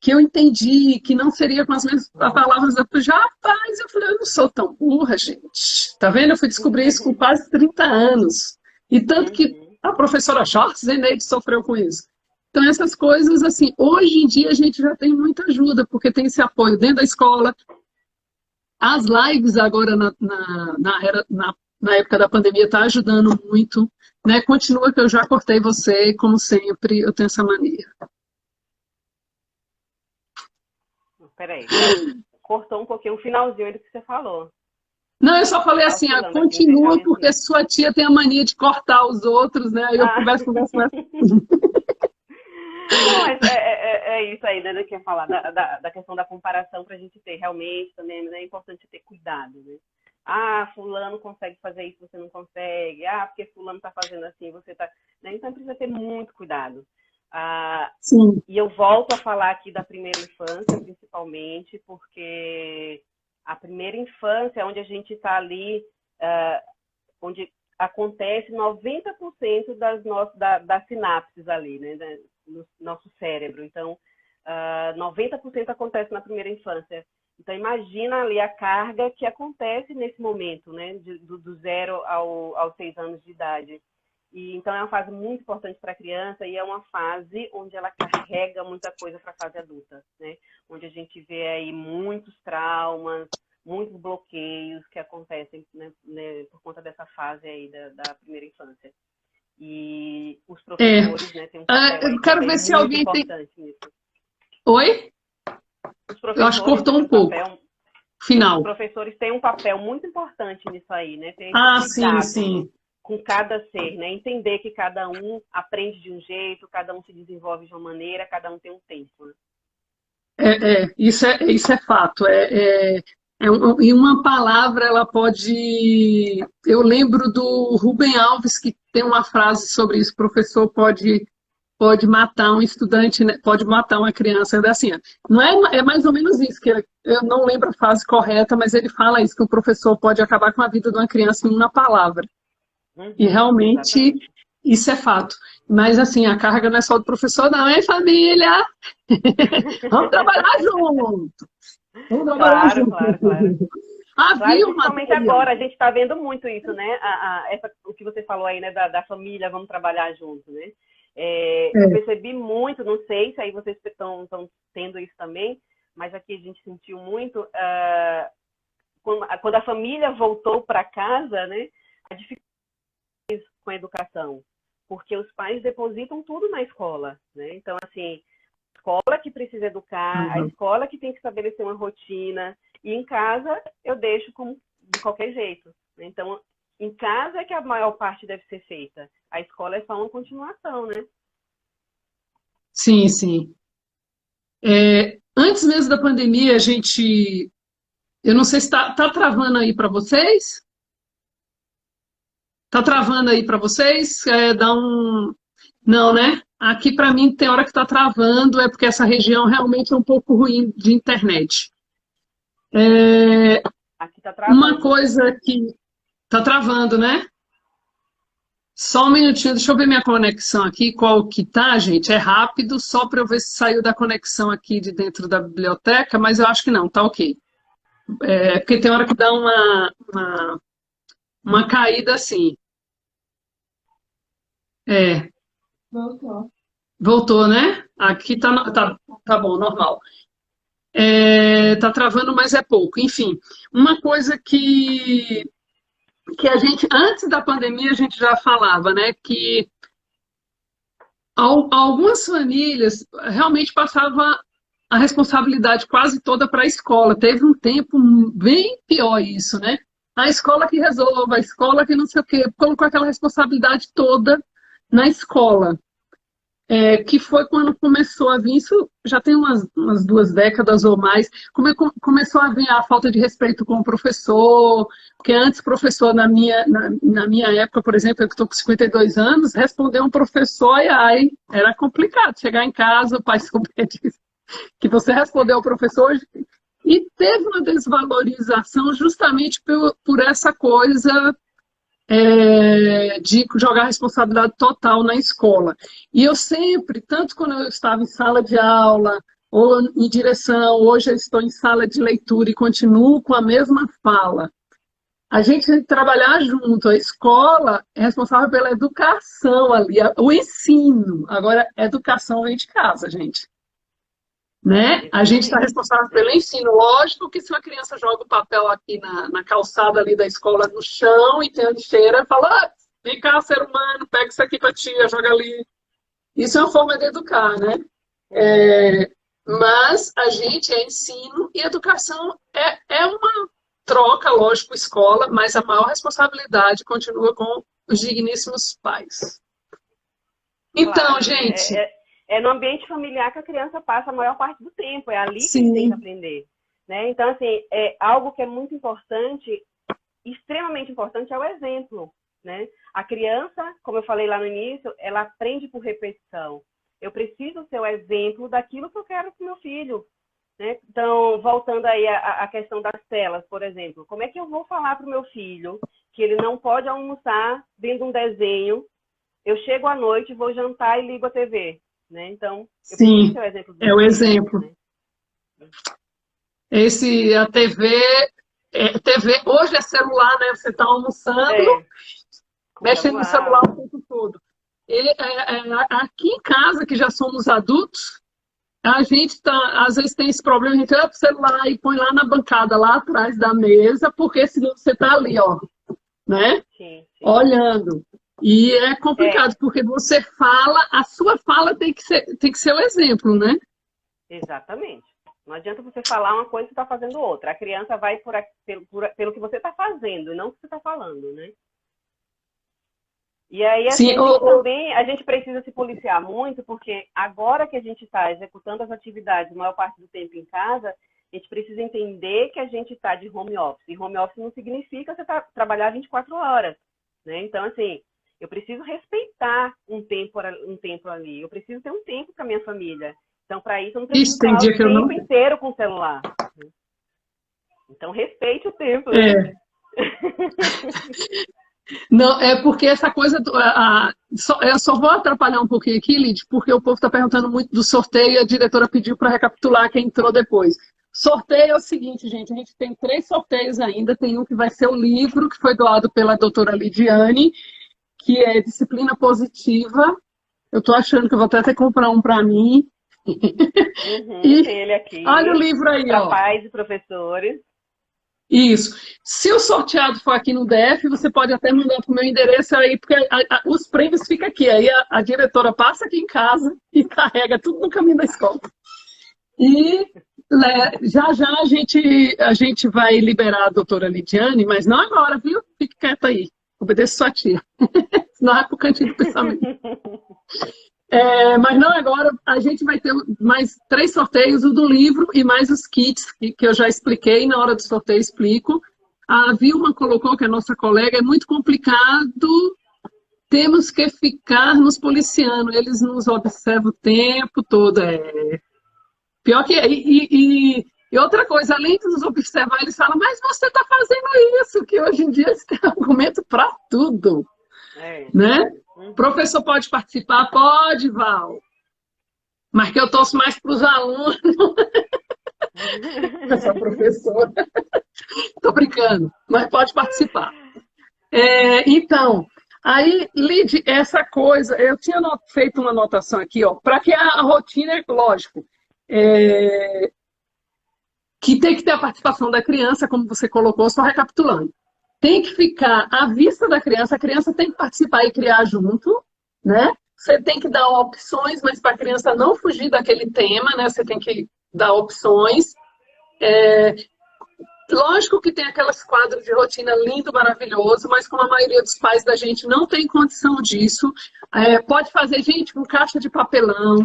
que eu entendi, que não seria com as mesmas palavras, já, rapaz, eu falei, eu não sou tão burra, gente. Tá vendo? Eu fui descobrir isso com quase 30 anos. E tanto que Uhum. a professora Schwarzenegger sofreu com isso. Então, essas coisas, assim, hoje em dia a gente já tem muita ajuda, porque tem esse apoio dentro da escola, as lives agora na época da pandemia está ajudando muito, né? Continua que eu já cortei você, como sempre, eu tenho essa mania. Peraí, cortou um pouquinho o finalzinho do que você falou. Não, eu só falei Tá assim, oscilando aqui, não entendi a continua porque menção. sua tia tem a mania de cortar os outros, né? Aí eu Ah. converso. Não, mas é isso aí, né? Eu queria falar da questão da comparação para a gente ter realmente também, né, é importante ter cuidado, né? Fulano consegue fazer isso, você não consegue. Porque fulano está fazendo assim, você está. Né? Então precisa ter muito cuidado. Sim, E eu volto a falar aqui da primeira infância, principalmente, porque a primeira infância é onde a gente está ali, onde acontece 90% das sinapses ali, né, no nosso cérebro. Então, 90% acontece na primeira infância. Então, imagina ali a carga que acontece nesse momento, né, do 0 aos 6 anos de idade. Então, é uma fase muito importante para a criança e é uma fase onde ela carrega muita coisa para a fase adulta, né? Onde a gente vê aí muitos traumas, muitos bloqueios que acontecem, né, por conta dessa fase aí da primeira infância. E os é. professores, né, têm um papel Eu aí quero também ver se muito alguém tem. importante nisso. Oi? Os Eu acho que professores cortou têm um um pouco. papel, os Final. professores têm um papel muito importante nisso aí, né? Tem esse Ah, sim, cuidado sim. com cada ser, né? Entender que cada um aprende de um jeito, cada um se desenvolve de uma maneira, cada um tem um tempo, né? Isso é fato. Em uma palavra, ela pode. Eu lembro do Rubem Alves, que tem uma frase sobre isso: professor pode matar um estudante, né? Pode matar uma criança. É assim, não é, é mais ou menos isso, que eu não lembro a frase correta, mas ele fala isso, que o professor pode acabar com a vida de uma criança em uma palavra. E realmente Exatamente. isso é fato. Mas assim, a carga não é só do professor, não, é família! Vamos trabalhar junto! Vamos trabalhar Claro, junto! claro, claro. Claro, Havia uma principalmente agora, a gente está vendo muito isso, né? O que você falou aí, né, da família, vamos trabalhar junto, né? Eu percebi muito, não sei se aí vocês estão tendo isso também, mas aqui a gente sentiu muito, quando a família voltou para casa, né? A dificuldade com a educação, porque os pais depositam tudo na escola, né? Então, assim, a escola que precisa educar, a escola que tem que estabelecer uma rotina, e em casa eu deixo de qualquer jeito. Então, em casa é que a maior parte deve ser feita. A escola é só uma continuação, né? Sim, sim. Antes mesmo da pandemia, a gente. Eu não sei se tá travando aí para vocês. Tá travando aí para vocês? Dá um. Não, né? Aqui para mim tem hora que está travando, é porque essa região realmente é um pouco ruim de internet. Aqui tá Uma travando. coisa que está travando, né? Só um minutinho, deixa eu ver minha conexão aqui, qual que tá, gente? É rápido, só para eu ver se saiu da conexão aqui de dentro da biblioteca, mas eu acho que não, tá ok. Porque tem hora que dá uma caída assim. É, voltou, né? Aqui tá bom, normal. Tá travando, mas é pouco. Enfim, uma coisa que a gente, antes da pandemia, a gente já falava, né? Que algumas famílias realmente passavam a responsabilidade quase toda para a escola. Teve um tempo bem pior isso, né? A escola que resolve, a escola que não sei o quê, colocou aquela responsabilidade toda na escola. Que foi quando começou a vir, isso já tem umas 2 décadas ou mais, começou a vir a falta de respeito com o professor, porque antes professor, na minha época, por exemplo, eu que estou com 52 anos, responder um professor, ai, era complicado chegar em casa, o pai souber disso, que você respondeu ao professor, e teve uma desvalorização justamente por essa coisa de jogar responsabilidade total na escola. E eu sempre, tanto quando eu estava em sala de aula, ou em direção, hoje eu estou em sala de leitura e continuo com a mesma fala. A gente tem que trabalhar junto. A escola é responsável pela educação ali, o ensino. Agora, a educação vem de casa, gente. Né? A gente está responsável pelo ensino. Lógico que se uma criança joga o papel aqui na calçada ali da escola, no chão, e tem a lixeira, fala, vem cá, ser humano, pega isso aqui para tia, joga ali. Isso é uma forma de educar, né? Mas a gente é ensino e educação é uma troca, lógico, escola, mas a maior responsabilidade continua com os digníssimos pais. Então, Claro, gente... É no ambiente familiar que a criança passa a maior parte do tempo, é ali que ele tem Sim. que aprender. Né? Então, assim, algo que é muito importante, extremamente importante, é o exemplo. Né? A criança, como eu falei lá no início, ela aprende por repetição. Eu preciso ser o exemplo daquilo que eu quero para o meu filho. Né? Então, voltando aí à questão das telas, por exemplo, como é que eu vou falar para o meu filho que ele não pode almoçar vendo um desenho, eu chego à noite, vou jantar e ligo a TV? Né? Então, eu preciso ser o exemplo do é o exemplo. né? A TV, hoje é celular, né? Você está almoçando, mexendo no celular o tempo todo. Aqui em casa, que já somos adultos, a gente às vezes tem esse problema, a gente olha para o celular e põe lá na bancada, lá atrás da mesa, porque senão você está ali, ó, né? Sim. Olhando. E é complicado, porque você fala, a sua fala tem que ser o exemplo, né? Exatamente. Não adianta você falar uma coisa e você está fazendo outra. A criança vai pelo que você está fazendo, não o que você está falando, né? E aí, assim, também a gente precisa se policiar muito, porque agora que a gente está executando as atividades a maior parte do tempo em casa, a gente precisa entender que a gente está de home office. E home office não significa você trabalhar 24 horas, né? Então, assim, eu preciso respeitar um tempo ali. Eu preciso ter um tempo para minha família. Então, para isso, eu não preciso tem estar dia o que eu não... tempo inteiro com o celular. Então, respeite o tempo. É. Não, é porque essa coisa... eu só vou atrapalhar um pouquinho aqui, Lid, porque o povo está perguntando muito do sorteio e a diretora pediu para recapitular quem entrou depois. Sorteio é o seguinte, gente, a gente tem 3 sorteios ainda. Tem um que vai ser o livro, que foi doado pela doutora Lidiane, que é Disciplina Positiva. Eu estou achando que eu vou até ter que comprar um para mim. Tem ele aqui. Olha o livro aí, para ó. pais e professores. Isso. Se o sorteado for aqui no DF, você pode até mandar para o meu endereço aí, porque os prêmios ficam aqui. Aí a diretora passa aqui em casa e carrega tudo no caminho da escola. E já a gente vai liberar a doutora Lidiane, mas não agora, viu? Fique quieta aí. Obedeça sua tia. Senão é para o cantinho do pensamento. Mas não agora, a gente vai ter mais 3 sorteios, o do livro e mais os kits, que eu já expliquei, na hora do sorteio explico. A Vilma colocou, que é a nossa colega, é muito complicado, temos que ficar nos policiando, eles nos observam o tempo todo. Pior que... E outra coisa, além de nos observar, eles falam, mas você está fazendo isso, que hoje em dia você tem argumento para tudo. Né? O professor pode participar? Pode, Val. Mas que eu torço mais para os alunos. Essa professora. Estou brincando, mas pode participar. Então, aí, Lid, essa coisa, eu tinha feito uma anotação aqui, ó, para que a rotina, lógico, que tem que ter a participação da criança, como você colocou, só recapitulando. Tem que ficar à vista da criança, a criança tem que participar e criar junto, né? Você tem que dar opções, mas para a criança não fugir daquele tema, né? Você tem que dar opções. Lógico que tem aqueles quadros de rotina lindo, maravilhoso, mas como a maioria dos pais da gente não tem condição disso, pode fazer, gente, com caixa de papelão.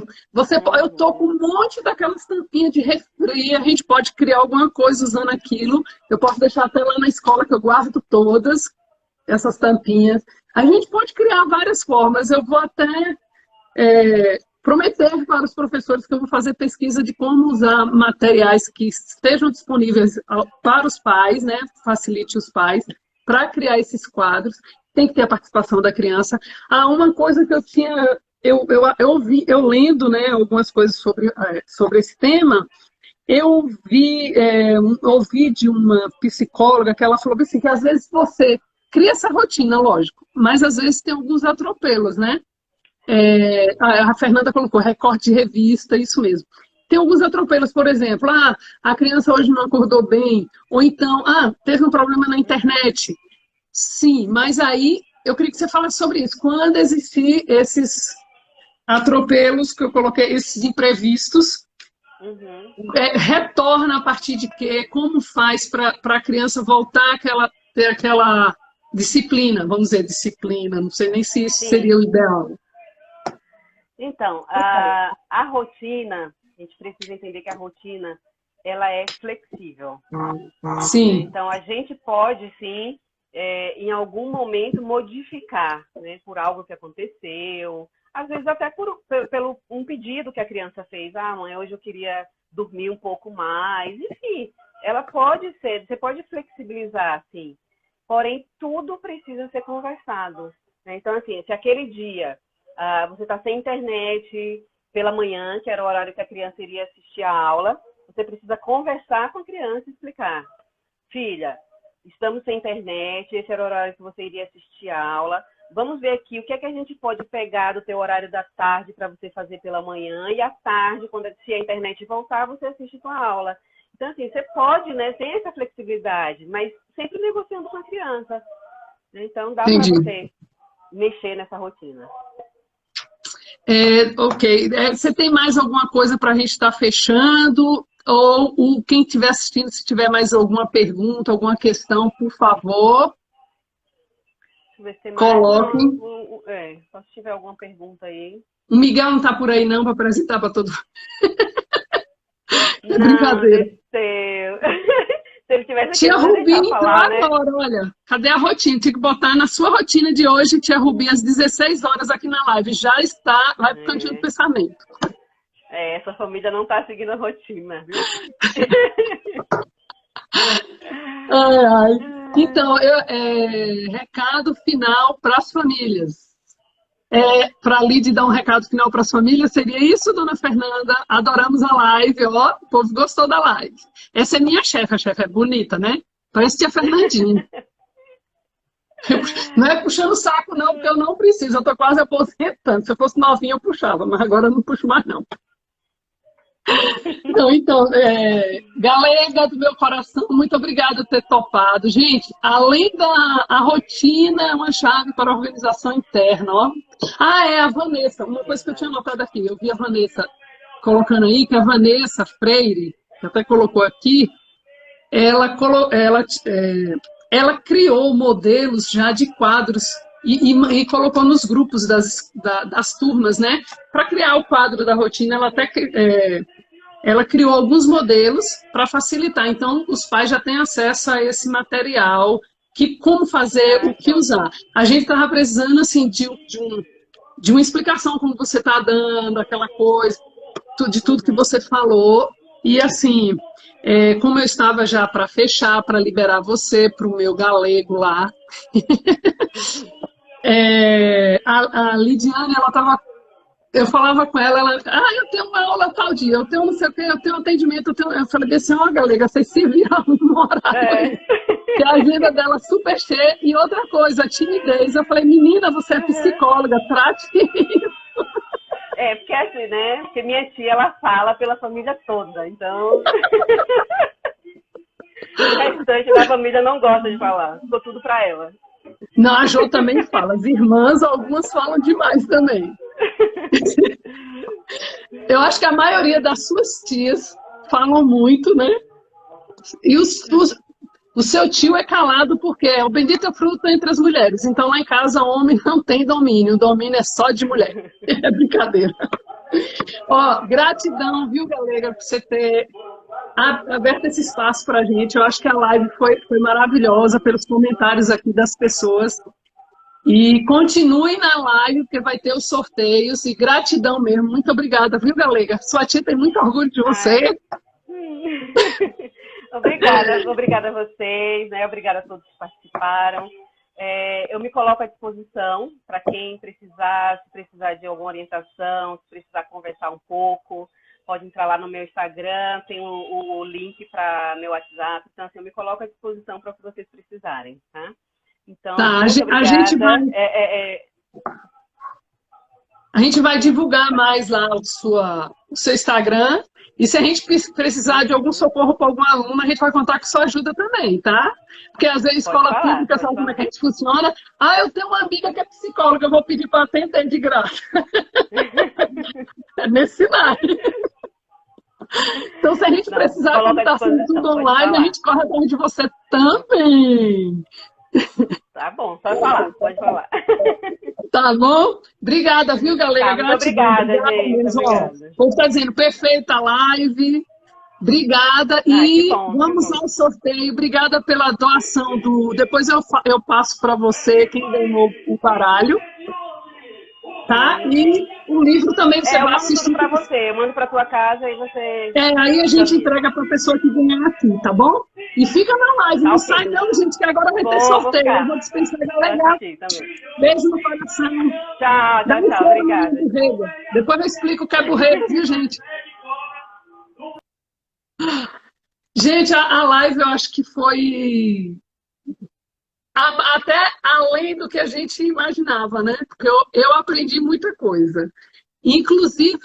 Eu tô com um monte daquelas tampinhas de refri, a gente pode criar alguma coisa usando aquilo. Eu posso deixar até lá na escola que eu guardo todas essas tampinhas. A gente pode criar várias formas. Eu vou até prometer para os professores que eu vou fazer pesquisa de como usar materiais que estejam disponíveis para os pais, né? Facilite os pais, para criar esses quadros. Tem que ter a participação da criança. Uma coisa que eu lendo, né, algumas coisas sobre esse tema, eu ouvi de uma psicóloga que ela falou assim, que às vezes você cria essa rotina, lógico, mas às vezes tem alguns atropelos, né? A Fernanda colocou recorte de revista, isso mesmo. Tem alguns atropelos, por exemplo, a criança hoje não acordou bem, ou então, teve um problema na internet. Sim, mas aí eu queria que você falasse sobre isso. Quando existir esses atropelos que eu coloquei, esses imprevistos, retorna a partir de quê? Como faz para a criança voltar a ter aquela disciplina, vamos dizer, disciplina, não sei nem se isso seria o ideal. Então, a rotina, a gente precisa entender que a rotina, ela é flexível. Sim. Então, a gente pode, sim, em algum momento, modificar, né, por algo que aconteceu, às vezes até pelo um pedido que a criança fez. Mãe, hoje eu queria dormir um pouco mais. Enfim, você pode flexibilizar, sim. Porém, tudo precisa ser conversado, né? Então, assim, se aquele dia você está sem internet pela manhã, que era o horário que a criança iria assistir a aula, você precisa conversar com a criança e explicar. Filha, estamos sem internet, esse era o horário que você iria assistir a aula. Vamos ver aqui o que é que a gente pode pegar do teu horário da tarde para você fazer pela manhã, e à tarde, se a internet voltar, você assiste a tua aula. Então, assim, você pode, né, ter essa flexibilidade, mas sempre negociando com a criança. Então, dá para você mexer nessa rotina. Ok. Você tem mais alguma coisa para a gente estar fechando? Ou quem estiver assistindo, se tiver mais alguma pergunta, alguma questão, por favor, coloquem. Só se tiver alguma pergunta aí. O Miguel não está por aí não para apresentar para todo mundo. É brincadeira. Se, se ele tivesse aqui, Tia eu não ia Rubi deixar entrou falar, né? agora, olha. Cadê a rotina? Tinha que botar na sua rotina de hoje, Tia Rubi, às 16 horas aqui na live. Já está, vai pro cantinho do pensamento. Essa família não tá seguindo a rotina, viu? Ai, ai. Então, recado final para as famílias. Para a Lid dar um recado final para as famílias, seria isso, dona Fernanda? Adoramos a live, ó, o povo gostou da live. Essa é minha chefe, a chefe é bonita, né? Parece tia Fernandinha. Não é puxando o saco, não, porque eu não preciso, eu tô quase aposentando. Se eu fosse novinha, eu puxava, mas agora eu não puxo mais, não. Então, Galega do meu coração, muito obrigada por ter topado. Gente, além da rotina, é uma chave para a organização interna, ó. A Vanessa, uma coisa que eu tinha notado aqui, eu vi a Vanessa colocando aí, que a Vanessa Freire, que até colocou aqui, ela criou modelos já de quadros e colocou nos grupos das turmas, né? Para criar o quadro da rotina, ela criou alguns modelos para facilitar. Então, os pais já têm acesso a esse material, como fazer, o que usar. A gente estava precisando, assim, de uma explicação como você está dando, aquela coisa, de tudo que você falou. E, assim, como eu estava já para fechar, para liberar você para o meu galego lá, a Lidiane, ela estava... Eu falava com ela, eu tenho uma aula tal dia, eu tenho não sei o quê, eu tenho atendimento, eu falei assim, ó, Galega, vocês se viram no horário, que a agenda dela super cheia, e outra coisa, a timidez, eu falei, menina, você é psicóloga, trate isso. Porque assim, né, porque minha tia, ela fala pela família toda, então, o restante da família não gosta de falar, ficou tudo pra ela. Não, a Jo também fala, as irmãs, algumas falam demais também. Eu acho que a maioria das suas tias falam muito, né? E o seu tio é calado porque é o bendito fruto entre as mulheres. Então lá em casa homem não tem domínio, o domínio é só de mulher. É brincadeira. Ó, gratidão, viu, Galega, por você ter aberto esse espaço pra gente. Eu acho que a live foi maravilhosa pelos comentários aqui das pessoas. E continuem na live, porque vai ter os sorteios. E gratidão mesmo. Muito obrigada, viu, Galega? Sua tia tem muito orgulho de você. Obrigada a vocês, né? Obrigada a todos que participaram. Eu me coloco à disposição para quem precisar, se precisar de alguma orientação, se precisar conversar um pouco, pode entrar lá no meu Instagram, tem o link para meu WhatsApp. Então, assim, eu me coloco à disposição para o que vocês precisarem, tá? Então, a gente vai... A gente vai divulgar mais lá o seu Instagram. E se a gente precisar de algum socorro para algum aluno, a gente vai contar com sua ajuda também, tá? Porque às vezes escola pública, sabe como é que a gente funciona? Eu tenho uma amiga que é psicóloga, eu vou pedir para atender de graça. É nesse cenário. Então, se a gente precisar, como está sendo tudo online, a gente corre atrás de você também. Tá bom, pode falar. Tá bom? Obrigada, viu, Galega? Muito obrigada, gente. O povo está dizendo, perfeita live. Obrigada. Vamos ao sorteio. Obrigada pela doação Depois eu passo para você quem ganhou o baralho. Tá? E o livro também você vai assistir. Eu mando para você, eu mando para tua casa e você... aí a gente entrega para a pessoa que ganhar aqui, tá bom? E fica na live, não sai não, gente, que agora vai ter sorteio. Eu vou dispensar a galera. Beijo no coração. Tchau, obrigada. Depois eu explico o que é borrego, viu, gente? Gente, a live eu acho que foi... até além do que a gente imaginava, né? Porque eu aprendi muita coisa. Inclusive,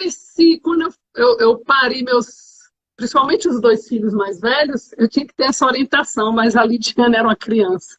quando eu parei principalmente os 2 filhos mais velhos, eu tinha que ter essa orientação, mas a Lidiane era uma criança.